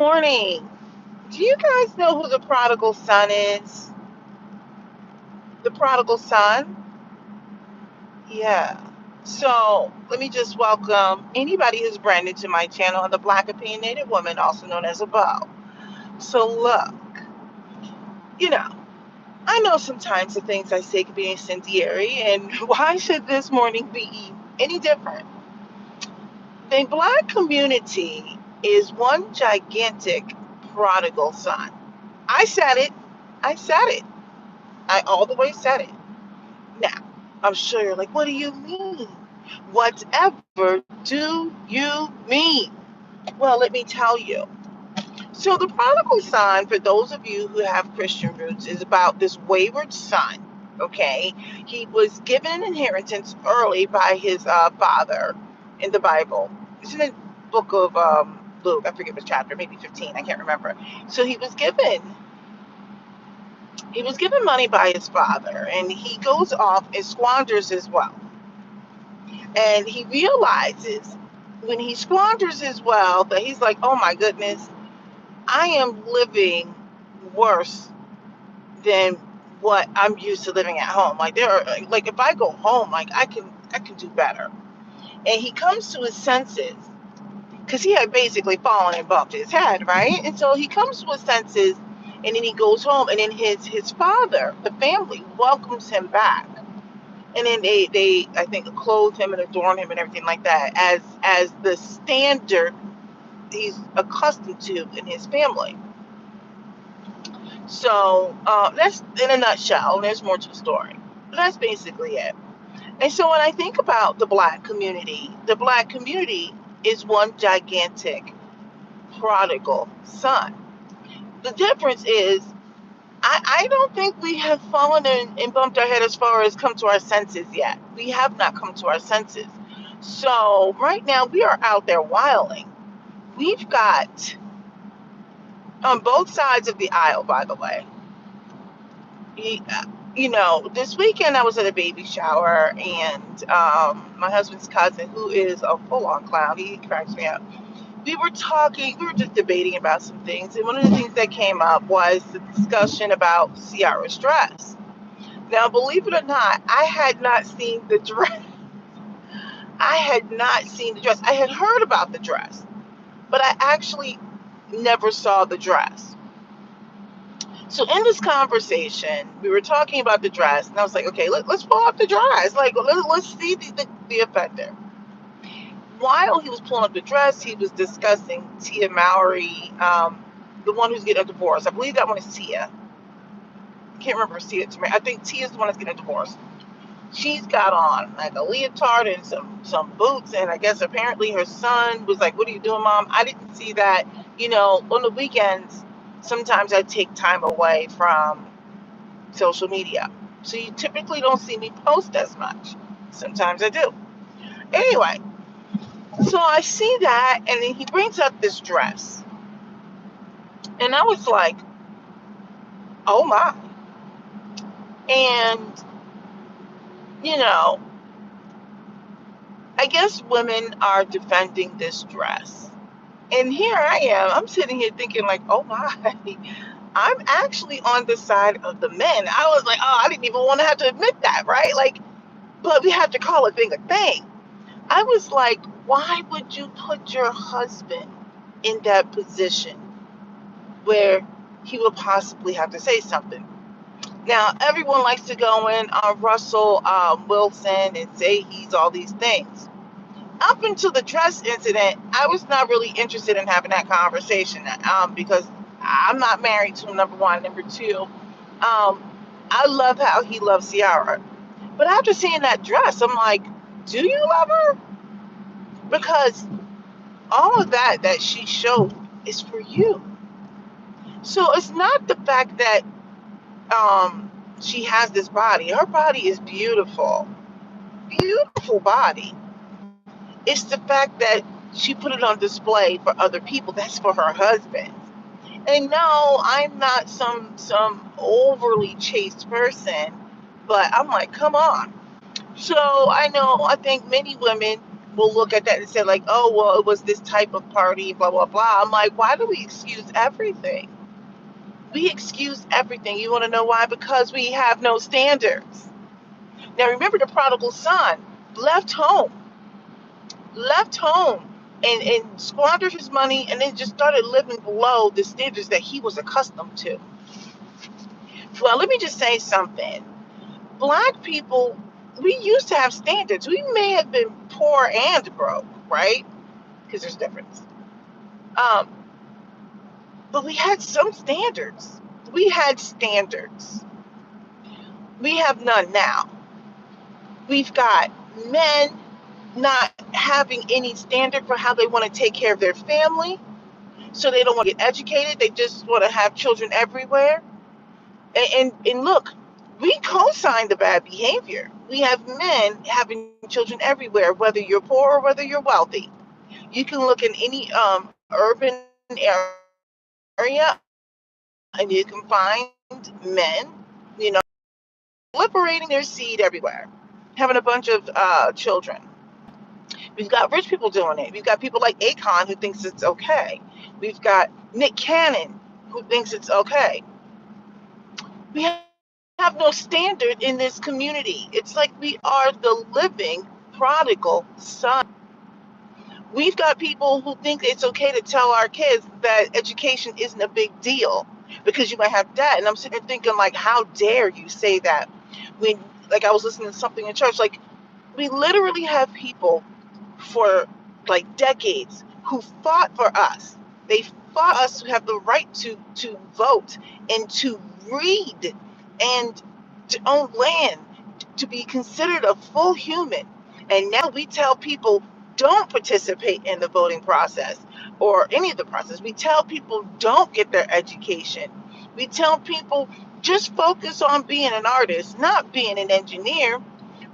Morning. Do you guys know who the prodigal son is? The prodigal son? Yeah. So let me just welcome anybody who's brand new to my channel, the Black Opinionated Woman, also known as a Bo. So look, you know, I know sometimes the things I say can be incendiary, and why should this morning be any different? The Black community is one gigantic prodigal son. I said it. I said it. I all the way said it. Now, I'm sure you're like, what do you mean? Whatever do you mean? Well, let me tell you. So, the prodigal son, for those of you who have Christian roots, is about this wayward son. Okay, he was given an inheritance early by his father in the Bible. It's in the book of Luke. I forget which chapter, maybe 15. I can't remember. So he was given money by his father, and he goes off and squanders his wealth. And he realizes when he squanders his wealth that he's like, oh my goodness, I am living worse than what I'm used to living at home. Like like if I go home, like I can do better. And he comes to his senses because he had basically fallen and bumped his head, right? And so he comes to his senses, and then he goes home, and then his father, the family, welcomes him back. And then they I think clothe him and adorn him and everything like that as the standard he's accustomed to in his family. So that's in a nutshell, and there's more to the story, but that's basically it. And so when I think about the black community is one gigantic prodigal son. The difference is I don't think we have fallen and bumped our head as far as come to our senses yet. We have not come to our senses. So right now we are out there wilding. We've got on both sides of the aisle, by the way. He, this weekend I was at a baby shower, and my husband's cousin, who is a full-on clown, he cracks me up. We were just debating about some things, and one of the things that came up was the discussion about Ciara's dress. Now, believe it or not, I had not seen the dress. I had not seen the dress. I had heard about the dress, but I actually never saw the dress. So in this conversation, we were talking about the dress, and I was like, okay, let's pull up the dress. Like, let's see the effect there. While he was pulling up the dress, he was discussing Tia Mowry, the one who's getting a divorce. I believe that one is Tia. I can't remember Tia. I think Tia's the one that's getting a divorce. She's got on like a leotard and some boots, and I guess apparently her son was like, what are you doing, Mom? I didn't see that. On the weekends sometimes I take time away from social media, so you typically don't see me post as much. Sometimes I do. Anyway, so I see that, and then he brings up this dress, and I was like, oh my. And you know I guess women are defending this dress. And here I am. I'm sitting here thinking, like, oh my, I'm actually on the side of the men. I was like, oh, I didn't even want to have to admit that, right? Like, but we have to call a thing a thing. I was like, why would you put your husband in that position where he would possibly have to say something? Now, everyone likes to go in on Russell Wilson and say he's all these things. Up until the dress incident, I was not really interested in having that conversation because I'm not married to him, number one. Number two, I love how he loves Ciara. But after seeing that dress, I'm like, do you love her? Because all of that she showed is for you. So it's not the fact that she has this body. Her body is beautiful. Beautiful body. It's the fact that she put it on display for other people. That's for her husband. And no, I'm not some overly chaste person, but I'm like, come on. So I think many women will look at that and say like, oh, well, it was this type of party, blah, blah, blah. I'm like, why do we excuse everything? We excuse everything. You want to know why? Because we have no standards. Now, remember the prodigal son left home, left home and squandered his money and then just started living below the standards that he was accustomed to. Well, let me just say something. Black people, we used to have standards. We may have been poor and broke, right? Because there's difference. Um, but we had some standards. We had standards. We have none now. We've got men not having any standard for how they want to take care of their family. So they don't want to get educated. They just want to have children everywhere. And look, we co-sign the bad behavior. We have men having children everywhere, whether you're poor or whether you're wealthy. You can look in any urban area and you can find men, you know, liberating their seed everywhere, having a bunch of children. We've got rich people doing it. We've got people like Akon who thinks it's okay. We've got Nick Cannon who thinks it's okay. We have no standard in this community. It's like we are the living prodigal son. We've got people who think it's okay to tell our kids that education isn't a big deal because you might have debt. And I'm sitting there thinking, like, how dare you say that? When, like, I was listening to something in church, like, we literally have people for like decades who fought for us. They fought us to have the right to vote and to read and to own land, to be considered a full human. And now we tell people don't participate in the voting process or any of the process. We tell people don't get their education. We tell people just focus on being an artist, not being an engineer.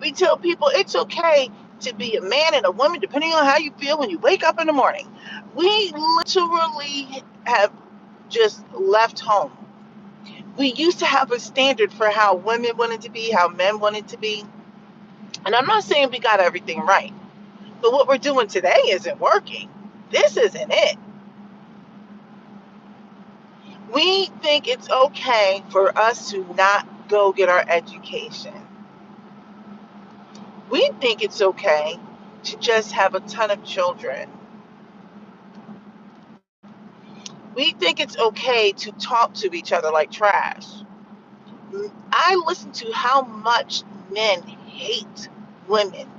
We tell people it's okay to be a man and a woman, depending on how you feel when you wake up in the morning. We literally have just left home. We used to have a standard for how women wanted to be, how men wanted to be. And I'm not saying we got everything right, but what we're doing today isn't working. This isn't it. We think it's okay for us to not go get our education. We think it's okay to just have a ton of children. We think it's okay to talk to each other like trash. I listen to how much men hate women.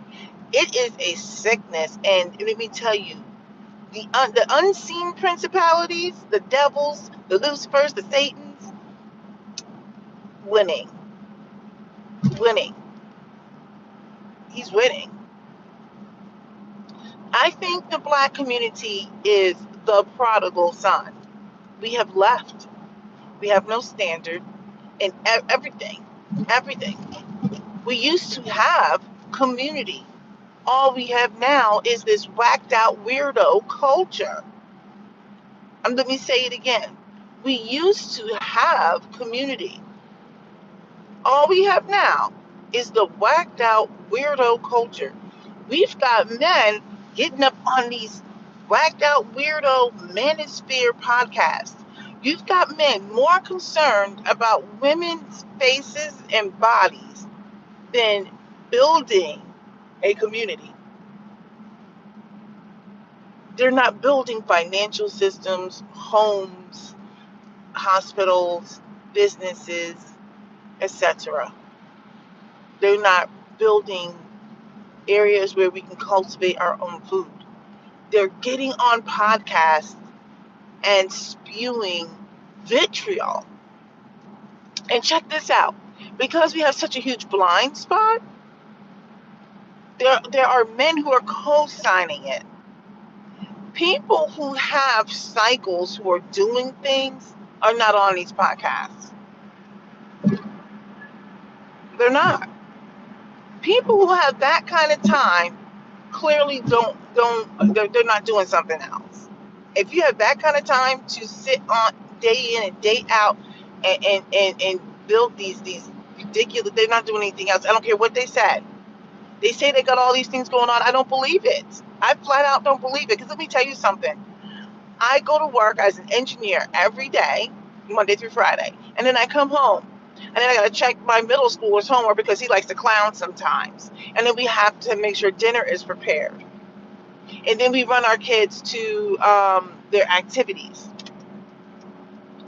It is a sickness, and let me tell you, the unseen principalities, the devils, the Lucifers, the Satans, winning, winning. He's winning. I think the Black community is the prodigal son. We have left. We have no standard in everything. Everything. We used to have community. All we have now is this whacked out weirdo culture. Let me say it again. We used to have community. All we have now is the whacked out weirdo culture. We've got men getting up on these whacked out weirdo manosphere podcasts. You've got men more concerned about women's faces and bodies than building a community. They're not building financial systems, homes, hospitals, businesses, etc. They're not building areas where we can cultivate our own food. They're getting on podcasts and spewing vitriol. And check this out. Because we have such a huge blind spot, there are men who are co-signing it. People who have cycles, who are doing things, are not on these podcasts. They're not. People who have that kind of time clearly they're not doing something else. If you have that kind of time to sit on day in and day out and build these ridiculous, they're not doing anything else. I don't care what they said. They say they got all these things going on. I don't believe it. I flat out don't believe it. Because let me tell you something. I go to work as an engineer every day, Monday through Friday. And then I come home. And then I got to check my middle schooler's homework because he likes to clown sometimes. And then we have to make sure dinner is prepared. And then we run our kids to their activities,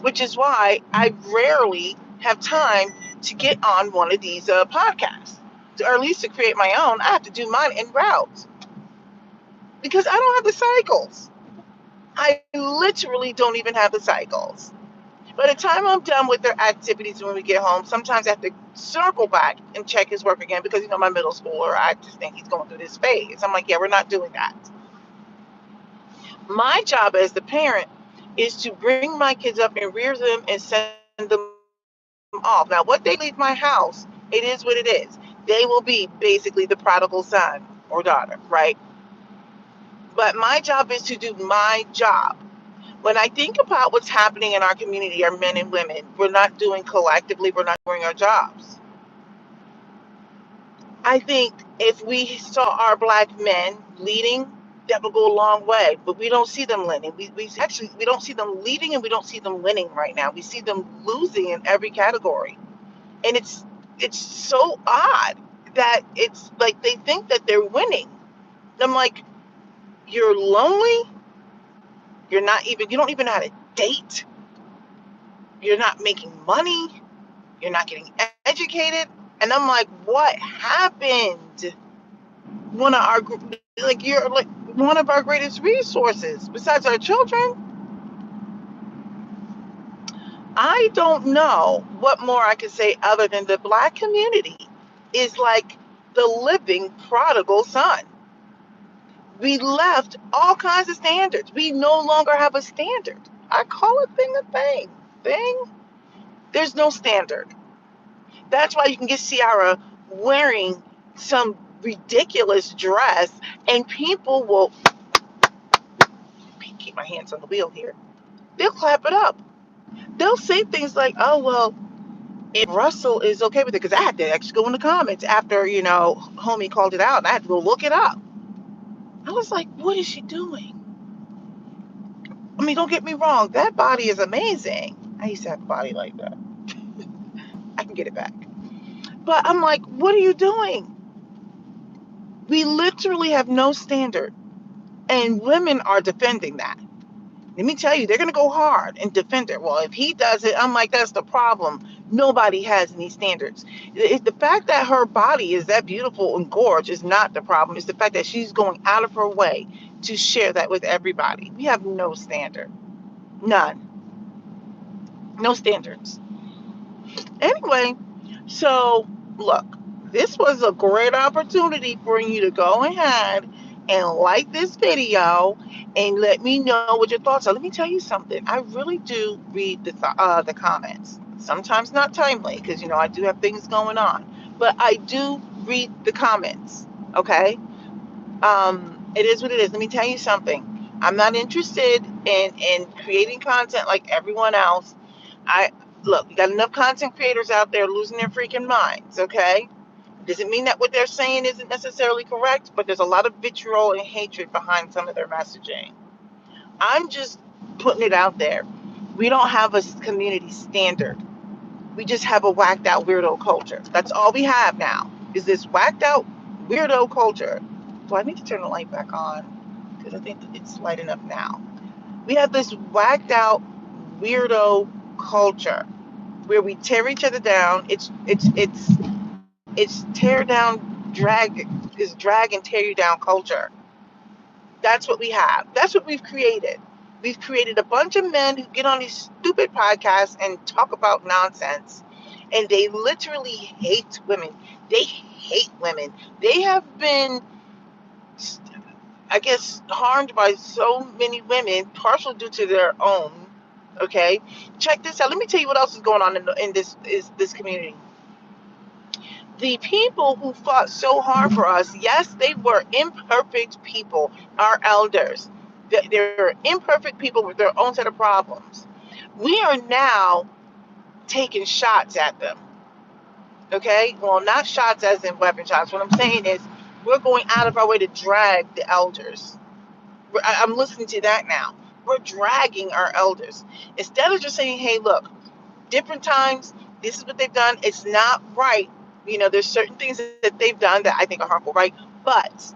which is why I rarely have time to get on one of these podcasts, or at least to create my own. I have to do mine en route because I don't have the cycles. I literally don't even have the cycles. By the time I'm done with their activities when we get home, sometimes I have to circle back and check his work again because, my middle schooler, I just think he's going through this phase. I'm like, yeah, we're not doing that. My job as the parent is to bring my kids up and rear them and send them off. Now, what they leave my house, it is what it is. They will be basically the prodigal son or daughter, right? But my job is to do my job. When I think about what's happening in our community, our men and women, we're not doing collectively, we're not doing our jobs. I think if we saw our black men leading, that would go a long way. But we don't see them leading. We don't see them leading, and we don't see them winning right now. We see them losing in every category. And it's so odd that it's like they think that they're winning. I'm like, you're lonely, you don't even know how to date, you're not making money, you're not getting educated. And I'm like, what happened? One of our you're like one of our greatest resources besides our children. I don't know what more I could say other than the black community is like the living prodigal son. We left all kinds of standards. We no longer have a standard. I call a thing a thing. Thing. There's no standard. That's why you can get Ciara wearing some ridiculous dress, and people will keep my hands on the wheel here. They'll clap it up. They'll say things like, "Oh well, if Russell is okay with it," because I had to actually go in the comments after homie called it out, and I had to go look it up. I was like, "What is she doing?" I mean, don't get me wrong, that body is amazing. I used to have a body like that. I can get it back. But I'm like, what are you doing? We literally have no standard. And women are defending that. Let me tell you, they're going to go hard and defend it. Well, if he does it, I'm like, that's the problem. Nobody has any standards. It's the fact that her body is that beautiful and gorgeous is not the problem. It's the fact that she's going out of her way to share that with everybody. We have no standard. None. No standards. Anyway, so look, this was a great opportunity for you to go ahead and like this video and let me know what your thoughts are. Let me tell you something. I really do read the comments. Sometimes not timely because I do have things going on, but I do read the comments. Okay, it is what it is. Let me tell you something. I'm not interested in creating content like everyone else. I Look, you got enough content creators out there losing their freaking minds, okay? Doesn't mean that what they're saying isn't necessarily correct, but there's a lot of vitriol and hatred behind some of their messaging. I'm just putting it out there. We don't have a community standard. We just have a whacked out weirdo culture. That's all we have now, is this whacked out weirdo culture. Do I need to turn the light back on? Because I think it's light enough now. We have this whacked out weirdo culture where we tear each other down. It's tear down, drag and tear you down culture. That's what we have. That's what we've created. We've created a bunch of men who get on these stupid podcasts and talk about nonsense, and they literally hate women. They hate women. They have been, I guess, harmed by so many women, partially due to their own. Okay, check this out. Let me tell you what else is going on in this community. The people who fought so hard for us, yes, they were imperfect people, our elders. They're imperfect people with their own set of problems. We are now taking shots at them. Okay? Well, not shots as in weapon shots. What I'm saying is We're going out of our way to drag the elders. I'm listening to that now. We're dragging our elders. Instead of just saying, hey, look, different times, this is what they've done. It's not right. There's certain things that they've done that I think are harmful, right? But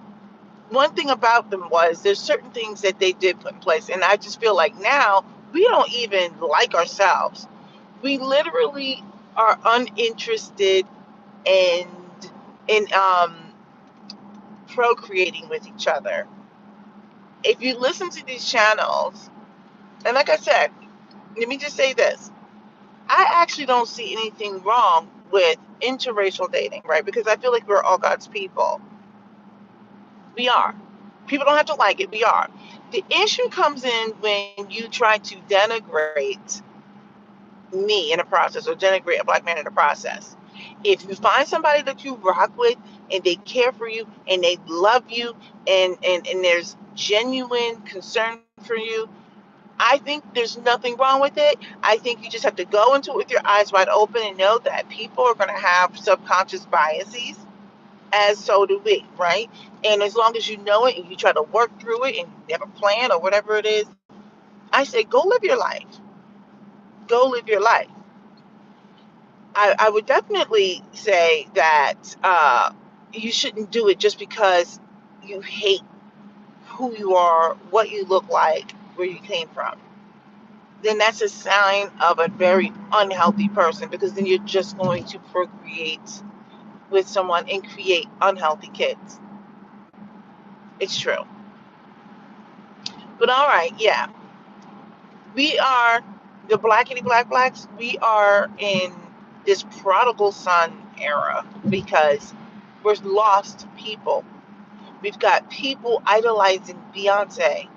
one thing about them was there's certain things that they did put in place. And I just feel like now we don't even like ourselves. We literally are uninterested in in procreating with each other. If you listen to these channels, and like I said, let me just say this. I actually don't see anything wrong with interracial dating, right? Because I feel like we're all God's people. We are. People don't have to like it. We are. The issue comes in when you try to denigrate me in a process or denigrate a black man in a process. If you find somebody that you rock with and they care for you and they love you and there's genuine concern for you, I think there's nothing wrong with it. I think you just have to go into it with your eyes wide open and know that people are going to have subconscious biases, as so do we, right? And as long as you know it and you try to work through it and you have a plan or whatever it is, I say go live your life. Go live your life. I would definitely say that you shouldn't do it just because you hate who you are, what you look like, where you came from. Then that's a sign of a very unhealthy person, because then you're just going to procreate with someone and create unhealthy kids. It's true. But all right, yeah. We are the blackity black blacks. We are in this prodigal son era because we're lost people. We've got people idolizing Beyonce.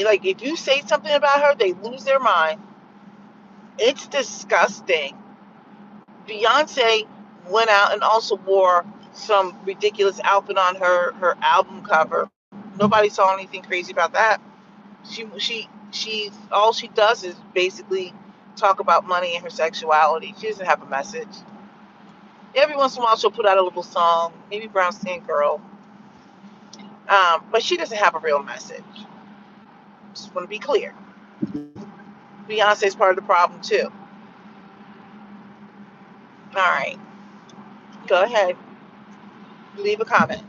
Like, if you say something about her, they lose their mind. It's disgusting. Beyonce went out and also wore some ridiculous outfit on her album cover. Nobody saw anything crazy about that. She all she does is basically talk about money and her sexuality. She doesn't have a message. Every once in a while she'll put out a little song, maybe Brown Skin Girl, but she doesn't have a real message. Just want to be clear. Beyonce's part of the problem too. All right, go ahead, leave a comment.